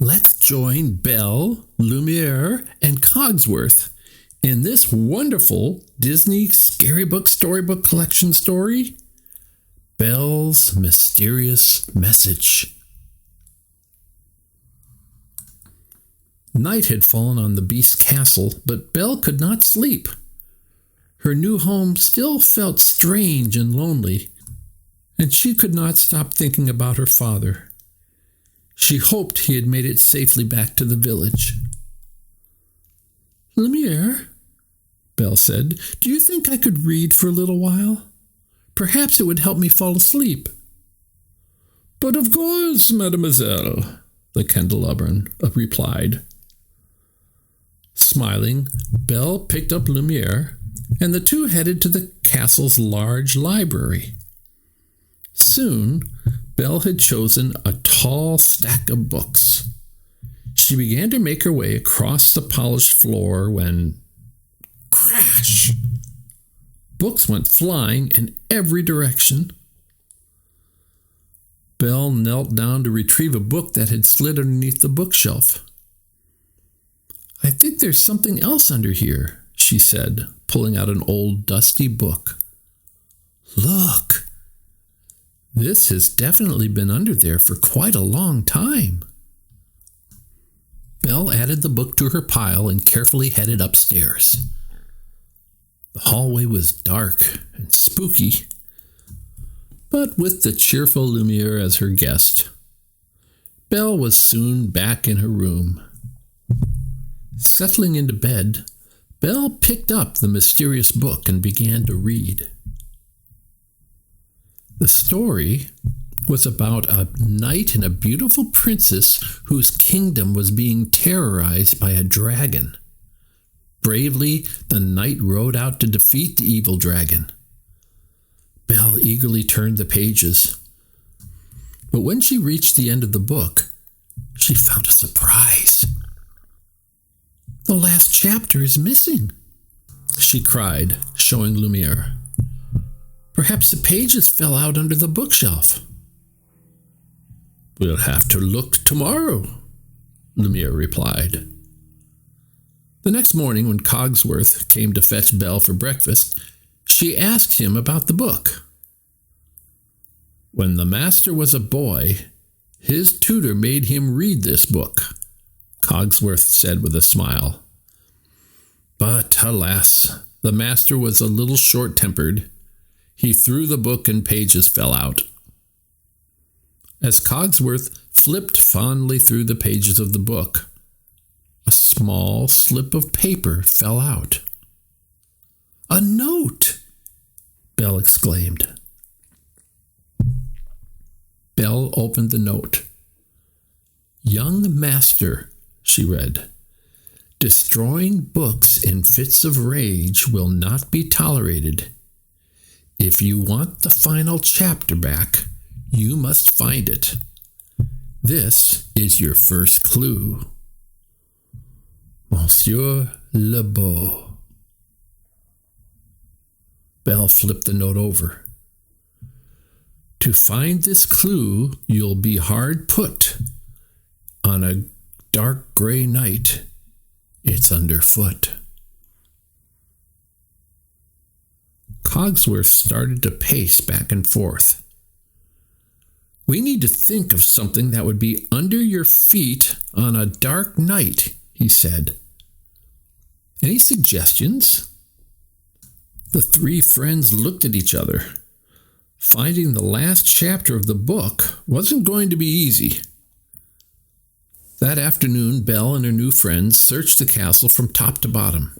Let's join Belle, Lumiere, and Cogsworth in this wonderful Disney Scary Book Storybook Collection story, Belle's Mysterious Message. Night had fallen on the Beast's castle, but Belle could not sleep. Her new home still felt strange and lonely, and she could not stop thinking about her father. She hoped he had made it safely back to the village. "Lumiere," Belle said, "do you think I could read for a little while? Perhaps it would help me fall asleep." "But of course, mademoiselle," the candelabrum replied. Smiling, Belle picked up Lumiere, and the two headed to the castle's large library. Soon, Belle had chosen a tall stack of books. She began to make her way across the polished floor when, crash! Books went flying in every direction. Belle knelt down to retrieve a book that had slid underneath the bookshelf. "I think there's something else under here," she said, pulling out an old dusty book. "Look! This has definitely been under there for quite a long time." Belle added the book to her pile and carefully headed upstairs. The hallway was dark and spooky, but with the cheerful Lumiere as her guest, Belle was soon back in her room. Settling into bed, Belle picked up the mysterious book and began to read. The story was about a knight and a beautiful princess whose kingdom was being terrorized by a dragon. Bravely, the knight rode out to defeat the evil dragon. Belle eagerly turned the pages. But when she reached the end of the book, she found a surprise. "The last chapter is missing," she cried, showing Lumiere. "Perhaps the pages fell out under the bookshelf." "We'll have to look tomorrow," Lumiere replied. The next morning, when Cogsworth came to fetch Belle for breakfast, she asked him about the book. "When the master was a boy, his tutor made him read this book," Cogsworth said with a smile. "But alas, the master was a little short-tempered. He threw the book and pages fell out." As Cogsworth flipped fondly through the pages of the book, a small slip of paper fell out. "A note!" Belle exclaimed. Belle opened the note. "Young master," she read, "destroying books in fits of rage will not be tolerated. If you want the final chapter back, you must find it. This is your first clue. Monsieur Le Beau." Belle flipped the note over. "To find this clue, you'll be hard put. On a dark gray night, it's underfoot." Cogsworth started to pace back and forth. "We need to think of something that would be under your feet on a dark night," he said. "Any suggestions?" The three friends looked at each other. Finding the last chapter of the book wasn't going to be easy. That afternoon, Belle and her new friends searched the castle from top to bottom.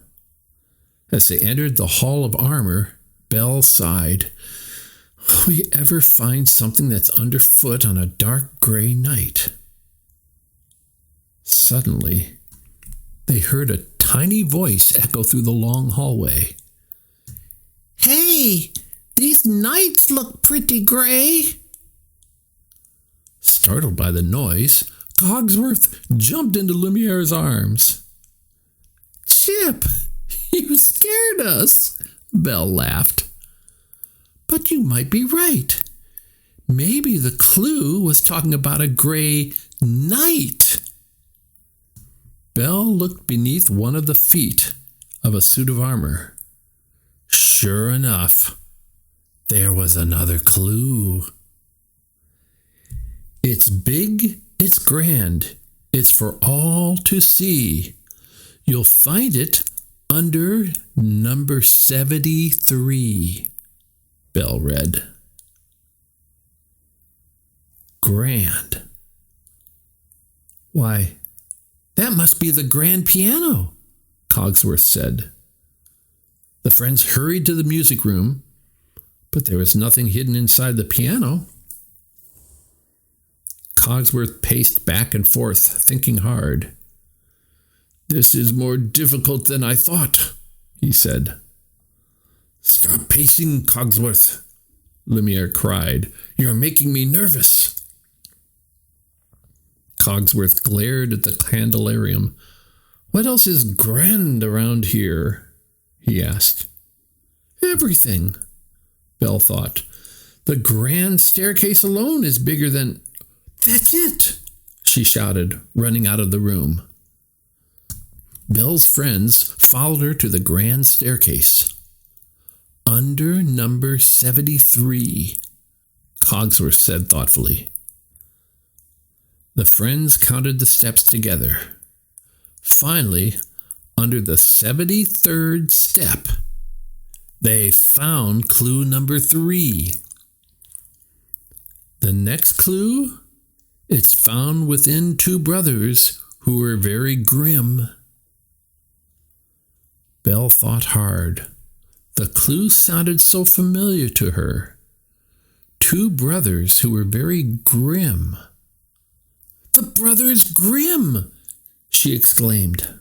As they entered the Hall of Armor, Belle sighed. "Will we ever find something that's underfoot on a dark gray night?" Suddenly, they heard a tiny voice echo through the long hallway. "Hey, these nights look pretty gray." Startled by the noise, Cogsworth jumped into Lumiere's arms. "Chip, you scared us," Belle laughed. "But you might be right. Maybe the clue was talking about a gray night." Belle looked beneath one of the feet of a suit of armor. Sure enough, there was another clue. It's big, it's grand, it's for all to see. You'll find it under number 73, Belle read. Grand. Why, that must be the grand piano, Cogsworth said. The friends hurried to the music room, but there was nothing hidden inside the piano. Cogsworth paced back and forth, thinking hard. This is more difficult than I thought, he said. Stop pacing, Cogsworth, Lumiere cried. You're making me nervous. Cogsworth glared at the candelarium. What else is grand around here? He asked. Everything, Belle thought. The grand staircase alone is bigger than... That's it, she shouted, running out of the room. Belle's friends followed her to the grand staircase. Under number 73, Cogsworth said thoughtfully. The friends counted the steps together. Finally, under the 73rd step, they found clue number 3. The next clue, it's found within 2 brothers who were very grim. Belle thought hard. The clue sounded so familiar to her. 2 brothers who were very grim. The Brothers Grimm, she exclaimed.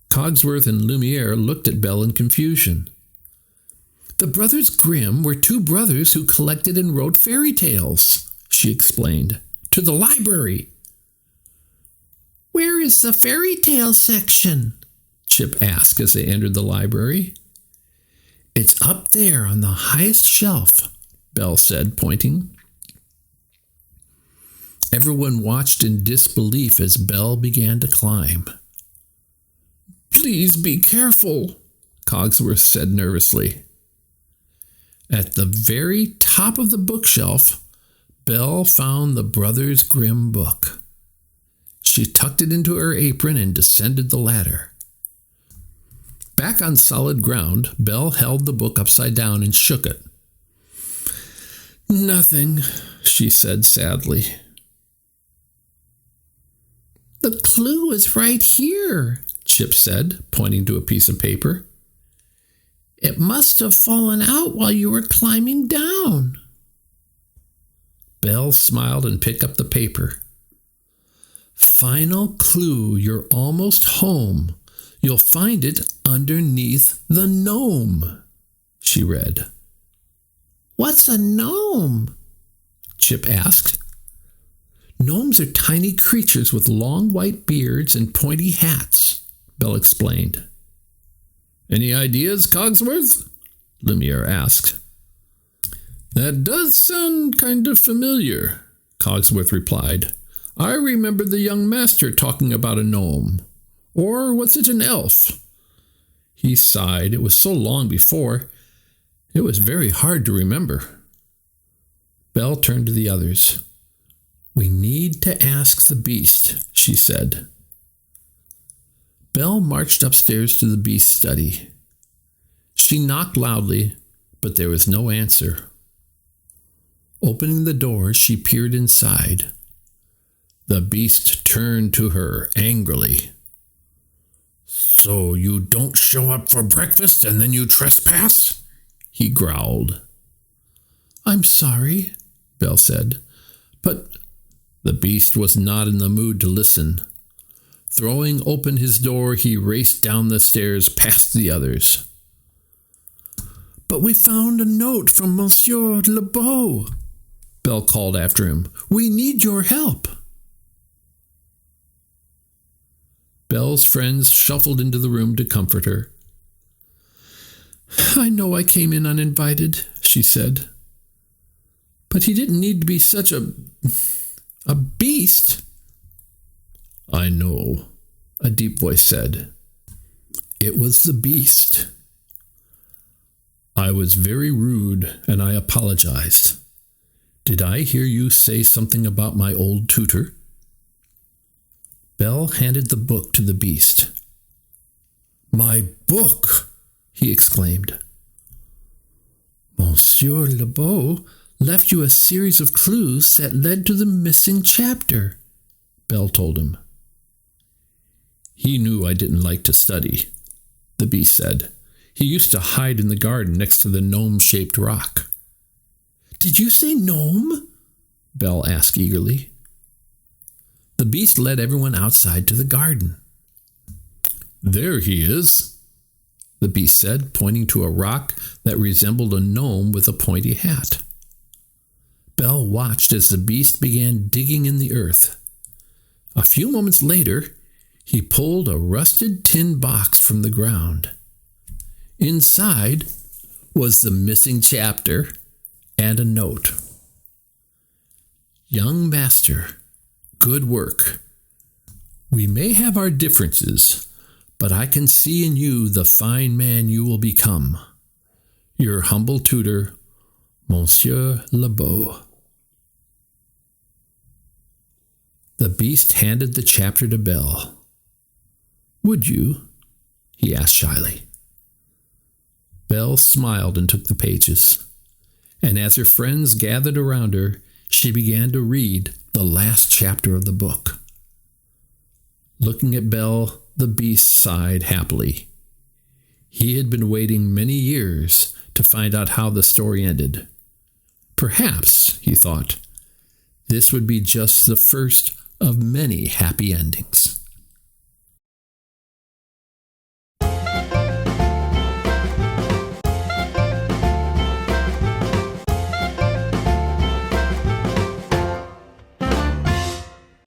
Cogsworth and Lumiere looked at Belle in confusion. The Brothers Grimm were 2 brothers who collected and wrote fairy tales, she explained, to the library. Where is the fairy tale section? Chip asked as they entered the library. It's up there on the highest shelf, Belle said, pointing. Everyone watched in disbelief as Belle began to climb. Please be careful, Cogsworth said nervously. At the very top of the bookshelf, Belle found the Brothers Grimm book. She tucked it into her apron and descended the ladder. Back on solid ground, Belle held the book upside down and shook it. Nothing, she said sadly. The clue is right here, Chip said, pointing to a piece of paper. It must have fallen out while you were climbing down. Belle smiled and picked up the paper. Final clue, you're almost home. You'll find it underneath the gnome, she read. What's a gnome? Chip asked. Gnomes are tiny creatures with long white beards and pointy hats, Belle explained. Any ideas, Cogsworth? Lumiere asked. That does sound kind of familiar, Cogsworth replied. I remember the young master talking about a gnome. Or was it an elf? He sighed. It was so long before. It was very hard to remember. Belle turned to the others. We need to ask the beast, she said. Belle marched upstairs to the beast's study. She knocked loudly, but there was no answer. Opening the door, she peered inside. The beast turned to her angrily. So you don't show up for breakfast and then you trespass? He growled. I'm sorry, Belle said, but the beast was not in the mood to listen. Throwing open his door, he raced down the stairs past the others. But we found a note from Monsieur Lebeau, Belle called after him. We need your help. Belle's friends shuffled into the room to comfort her. I know I came in uninvited, she said. But he didn't need to be such a beast. I know, a deep voice said. It was the beast. I was very rude, and I apologize. Did I hear you say something about my old tutor? Belle handed the book to the beast. My book! He exclaimed. Monsieur Lebeau left you a series of clues that led to the missing chapter, Belle told him. He knew I didn't like to study, the beast said. He used to hide in the garden next to the gnome-shaped rock. Did you say gnome? Belle asked eagerly. The beast led everyone outside to the garden. There he is, the beast said, pointing to a rock that resembled a gnome with a pointy hat. Belle watched as the beast began digging in the earth. A few moments later, he pulled a rusted tin box from the ground. Inside was the missing chapter and a note. Young master, good work. We may have our differences, but I can see in you the fine man you will become. Your humble tutor, Monsieur Lebeau. The beast handed the chapter to Belle. Would you? He asked shyly. Belle smiled and took the pages, and as her friends gathered around her, she began to read the last chapter of the book. Looking at Belle, the beast sighed happily. He had been waiting many years to find out how the story ended. Perhaps, he thought, this would be just the first of many happy endings.